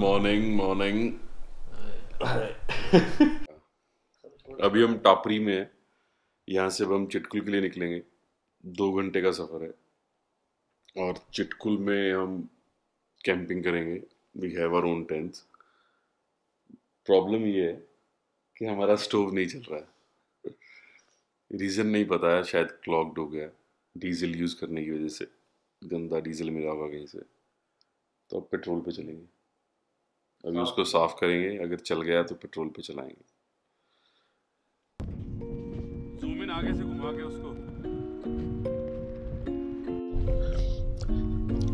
Morning morning. अभी हम टापरी में हैं। यहाँ से अब हम चिटकुल के लिए निकलेंगे। 2 घंटे का सफ़र है और चिटकुल में हम कैंपिंग करेंगे। We have our own tents. Problem ये है कि हमारा स्टोव नहीं चल रहा है। रीज़न नहीं पता है, शायद क्लॉग्ड हो गया डीजल यूज़ करने की वजह से। गंदा डीजल मिला होगा कहीं से, तो अब पेट्रोल पे चलेंगे। अभी उसको साफ करेंगे, अगर चल गया तो पेट्रोल पे चलाएंगे। जूम इन आगे से घुमा के उसको।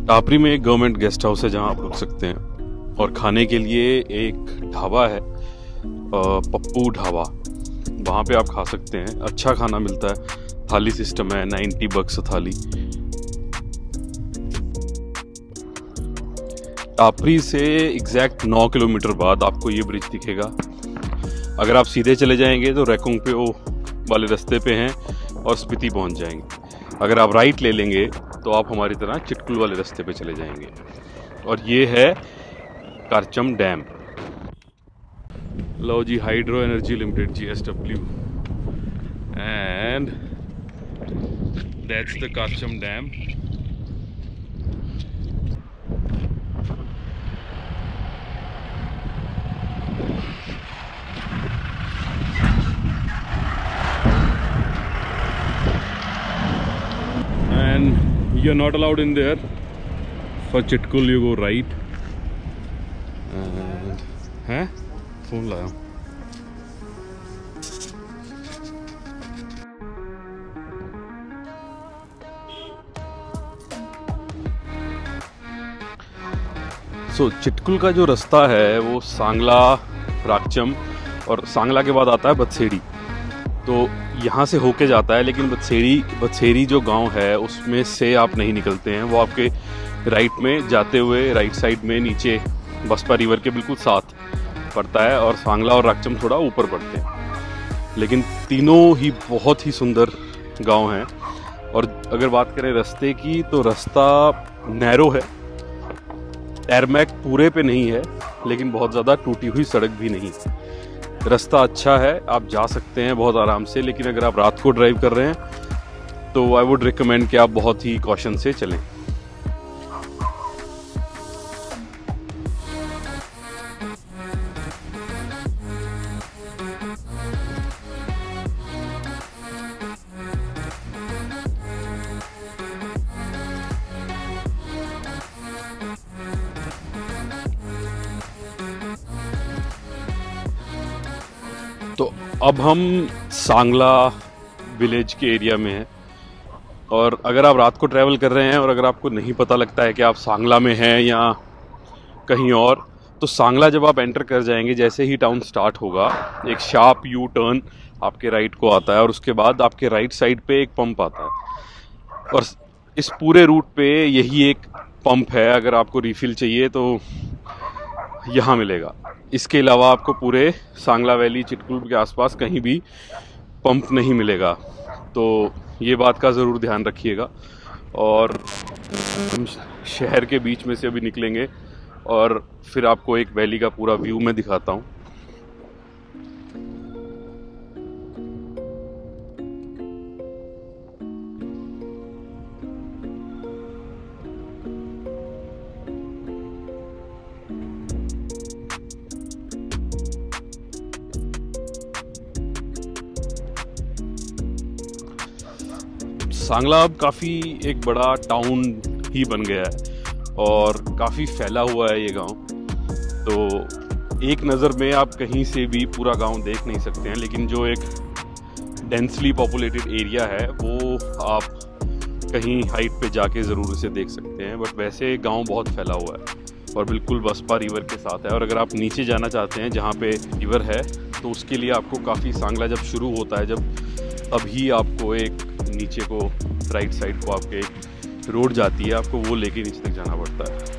टापरी में एक गवर्नमेंट गेस्ट हाउस है जहां आप रुक सकते हैं, और खाने के लिए एक ढाबा है, पप्पू ढाबा। वहां पे आप खा सकते हैं, अच्छा खाना मिलता है। थाली सिस्टम है, 90 बक्स थाली। टापरी से एग्जैक्ट 9 किलोमीटर बाद आपको ये ब्रिज दिखेगा। अगर आप सीधे चले जाएंगे तो रैकोंग पे वो वाले रास्ते पे हैं और स्पीति पहुंच जाएंगे। अगर आप राइट ले लेंगे तो आप हमारी तरह चिटकुल वाले रास्ते पे चले जाएंगे। और ये है कारचम डैम। लो जी, hydro energy limited GSW, and that's the Karcham dam. And you're not allowed in there. For Chitkul you go right. And हैं? फोन लाया। चिटकुल का जो रास्ता है वो सांगला, राकचम और सांगला के बाद आता है बतसेड़ी। तो यहाँ से होके जाता है, लेकिन बतसेड़ी जो गांव है उसमें से आप नहीं निकलते हैं। वो आपके राइट में जाते हुए, राइट साइड में नीचे बसपा रिवर के बिल्कुल साथ पड़ता है, और सांगला और राकचम थोड़ा ऊपर पड़ते हैं। लेकिन तीनों ही बहुत ही सुंदर गांव हैं। और अगर बात करें रास्ते की, तो रास्ता नैरो है, टैरमैक पूरे पे नहीं है, लेकिन बहुत ज़्यादा टूटी हुई सड़क भी नहीं। रास्ता अच्छा है, आप जा सकते हैं बहुत आराम से। लेकिन अगर आप रात को ड्राइव कर रहे हैं तो आई वुड रिकमेंड कि आप बहुत ही कॉशन से चलें। तो अब हम सांगला विलेज के एरिया में हैं। और अगर आप रात को ट्रैवल कर रहे हैं और अगर आपको नहीं पता लगता है कि आप सांगला में हैं या कहीं और, तो सांगला जब आप एंटर कर जाएंगे, जैसे ही टाउन स्टार्ट होगा, एक शार्प यू टर्न आपके राइट को आता है, और उसके बाद आपके राइट साइड पे एक पंप आता है। और इस पूरे रूट पे यही एक पंप है। अगर आपको रिफिल चाहिए तो यहाँ मिलेगा। इसके अलावा आपको पूरे सांगला वैली, चिटकुल के आसपास कहीं भी पंप नहीं मिलेगा। तो ये बात का ज़रूर ध्यान रखिएगा। और हम शहर के बीच में से अभी निकलेंगे और फिर आपको एक वैली का पूरा व्यू मैं दिखाता हूँ। सांगला अब काफ़ी एक बड़ा टाउन ही बन गया है और काफ़ी फैला हुआ है ये गांव। तो एक नज़र में आप कहीं से भी पूरा गांव देख नहीं सकते हैं, लेकिन जो एक डेंसली पॉपुलेटेड एरिया है वो आप कहीं हाइट पे जाके ज़रूर उसे देख सकते हैं। बट वैसे गांव बहुत फैला हुआ है और बिल्कुल बसपा रिवर के साथ है। और अगर आप नीचे जाना चाहते हैं जहाँ पे रिवर है, तो उसके लिए आपको काफ़ी, सांगला जब शुरू होता है, जब अभी आपको एक नीचे को राइट साइड को आपके एक रोड जाती है, आपको वो लेके नीचे तक जाना पड़ता है।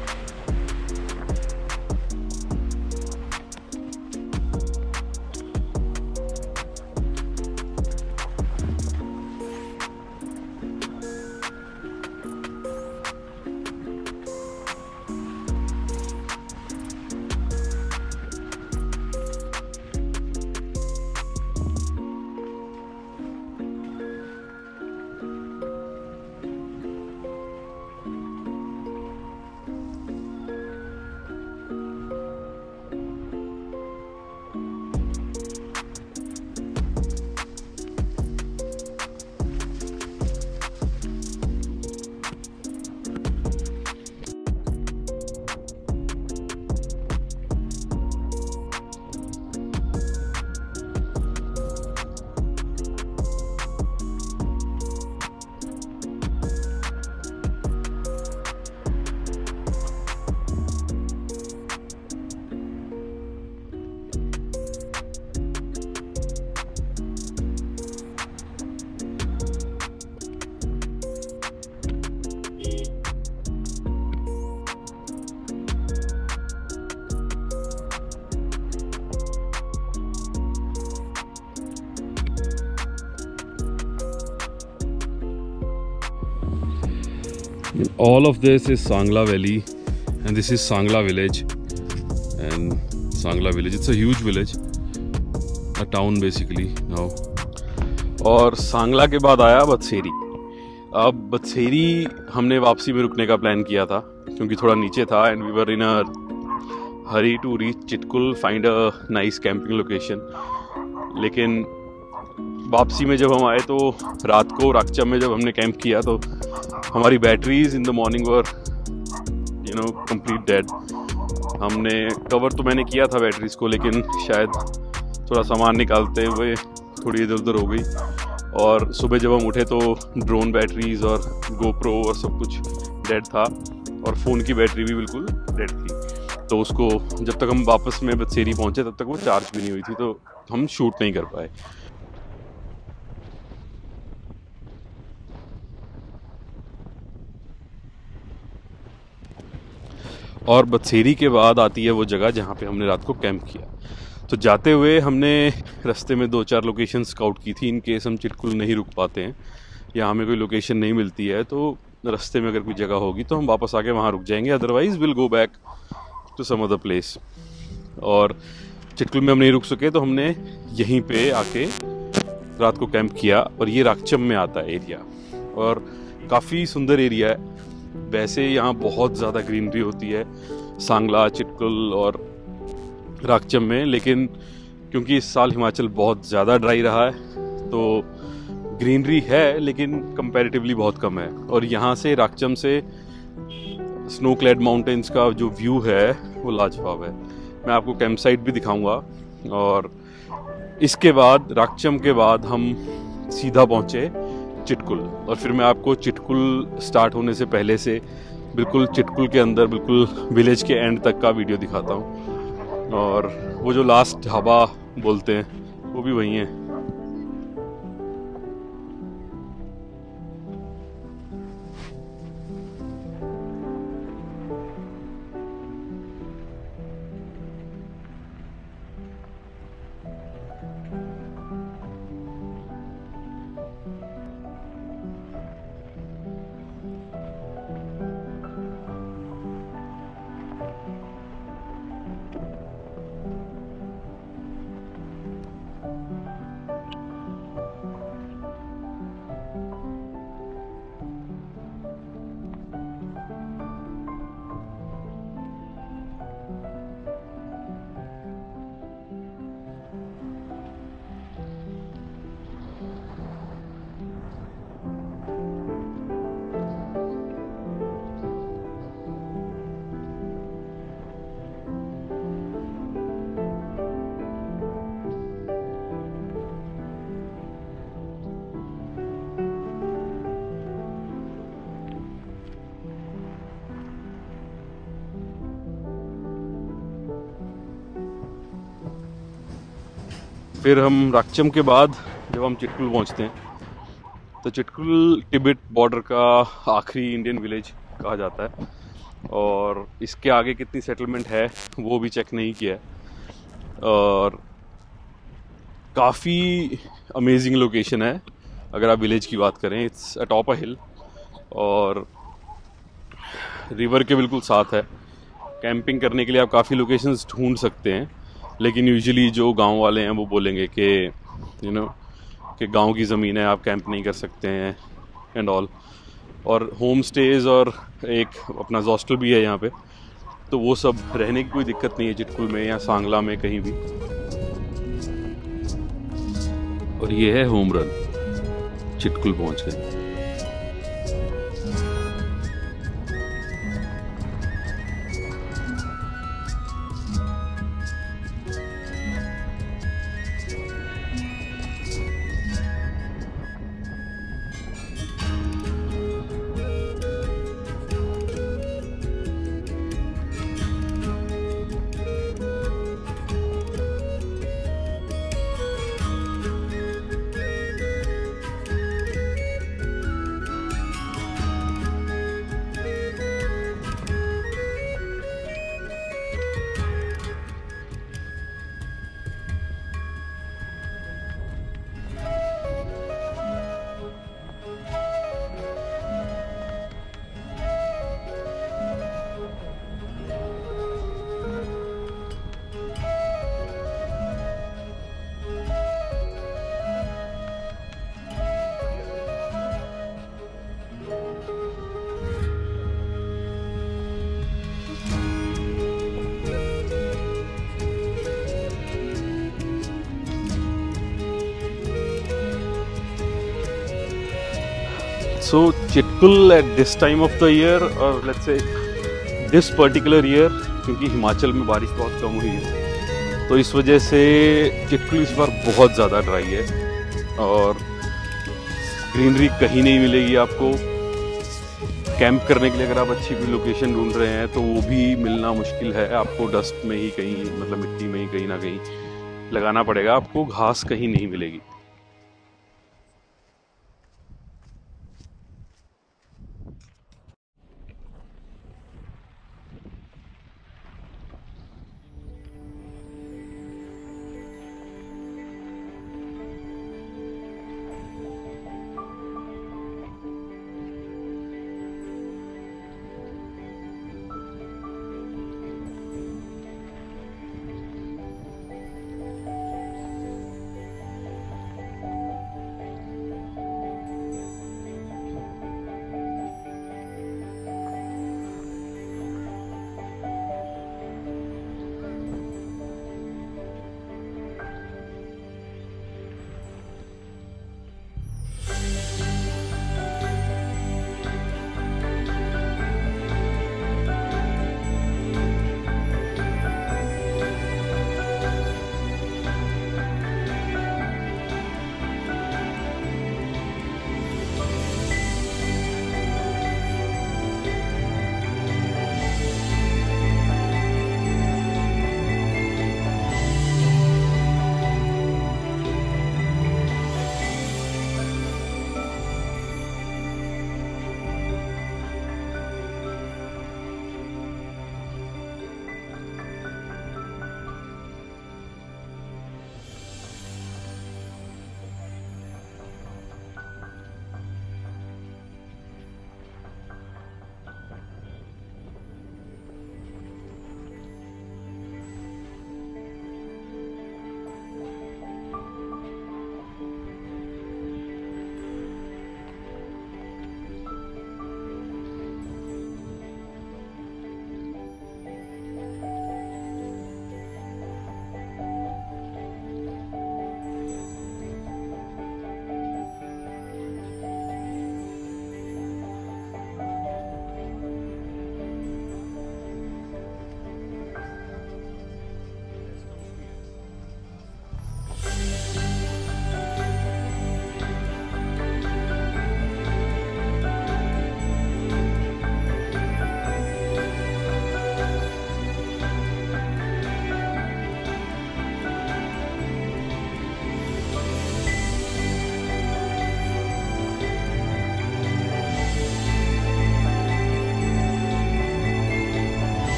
All of this is Sangla Valley, and this is Sangla village. And Sangla village, it's a huge village, a town basically now. और सांगला के बाद आया बदसेरी। अब बदसेरी हमने वापसी में रुकने का प्लान किया था क्योंकि थोड़ा नीचे था, and we were in a hurry to reach Chitkul, find a nice camping location. लेकिन वापसी में जब हम आए तो रात को राकचम में जब हमने कैंप किया तो हमारी batteries in the morning were complete dead. हमने कवर तो मैंने किया था बैटरीज को, लेकिन शायद थोड़ा सामान निकालते हुए थोड़ी इधर उधर हो गई, और सुबह जब हम उठे तो ड्रोन बैटरीज और गोप्रो और सब कुछ डेड था, और फ़ोन की बैटरी भी बिल्कुल डेड थी। तो उसको जब तक हम वापस में बदसेरी पहुंचे तब तक वो चार्ज भी नहीं हुई थी, तो हम शूट नहीं कर पाए। और बदसेरी के बाद आती है वो जगह जहाँ पे हमने रात को कैंप किया। तो जाते हुए हमने रास्ते में 2-4 लोकेशन स्काउट की थी, इन केस हम चिटकुल नहीं रुक पाते हैं या हमें कोई लोकेशन नहीं मिलती है तो रास्ते में अगर कोई जगह होगी तो हम वापस आके वहाँ रुक जाएंगे, otherwise will go back to some other place. और चिटकुल में हम नहीं रुक सके तो हमने यहीं पे आके रात को कैंप किया, और ये राकचम में आता है एरिया, और काफ़ी सुंदर एरिया है। वैसे यहाँ बहुत ज़्यादा ग्रीनरी होती है सांगला, चिटकुल और राकचम में, लेकिन क्योंकि इस साल हिमाचल बहुत ज़्यादा ड्राई रहा है तो ग्रीनरी है लेकिन कंपैरेटिवली बहुत कम है। और यहाँ से राकचम से स्नो क्लैड माउंटेन्स का जो व्यू है वो लाजवाब है। मैं आपको कैंप साइट भी दिखाऊंगा। और इसके बाद राकचम के बाद हम सीधा पहुँचे चिटकुल, और फिर मैं आपको चिटकुल स्टार्ट होने से पहले से बिल्कुल चिटकुल के अंदर बिल्कुल विलेज के एंड तक का वीडियो दिखाता हूँ। और वो जो लास्ट ढाबा बोलते हैं वो भी वही है। फिर हम राकचम के बाद जब हम चिटकुल पहुंचते हैं तो चिटकुल तिब्बत बॉर्डर का आखिरी इंडियन विलेज कहा जाता है, और इसके आगे कितनी सेटलमेंट है वो भी चेक नहीं किया है। और काफ़ी अमेजिंग लोकेशन है अगर आप विलेज की बात करें। इट्स अटॉप अ हिल और रिवर के बिल्कुल साथ है। कैंपिंग करने के लिए आप काफ़ी लोकेशंस ढूंढ सकते हैं, लेकिन यूजुअली जो गांव वाले हैं वो बोलेंगे कि कि गांव की ज़मीन है, आप कैंप नहीं कर सकते हैं एंड ऑल। और होम स्टेज़ और एक अपना हॉस्टल भी है यहाँ पे, तो वो सब रहने की कोई दिक्कत नहीं है चिटकुल में या सांगला में कहीं भी। और ये है होम रन, चिटकुल पहुँच गए। So Chitkul at this time of the year और let's say this particular year, क्योंकि हिमाचल में बारिश बहुत कम हुई है तो इस वजह से चिटकुल इस बार बहुत ज़्यादा ड्राई है और ग्रीनरी कहीं नहीं मिलेगी आपको। कैंप करने के लिए अगर आप अच्छी कोई लोकेशन ढूंढ रहे हैं तो वो भी मिलना मुश्किल है। आपको डस्ट में ही कहीं, मतलब मिट्टी में ही कहीं ना कहीं लगाना पड़ेगा, आपको घास कहीं नहीं मिलेगी।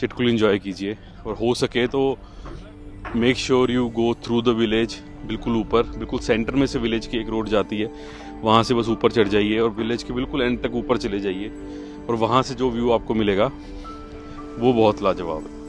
चिटकुल एंजॉय कीजिए और हो सके तो make sure you go through the village. बिल्कुल ऊपर, बिल्कुल सेंटर में से विलेज की एक रोड जाती है, वहाँ से बस ऊपर चढ़ जाइए और विलेज के बिल्कुल एंड तक ऊपर चले जाइए और वहाँ से जो व्यू आपको मिलेगा वो बहुत लाजवाब है।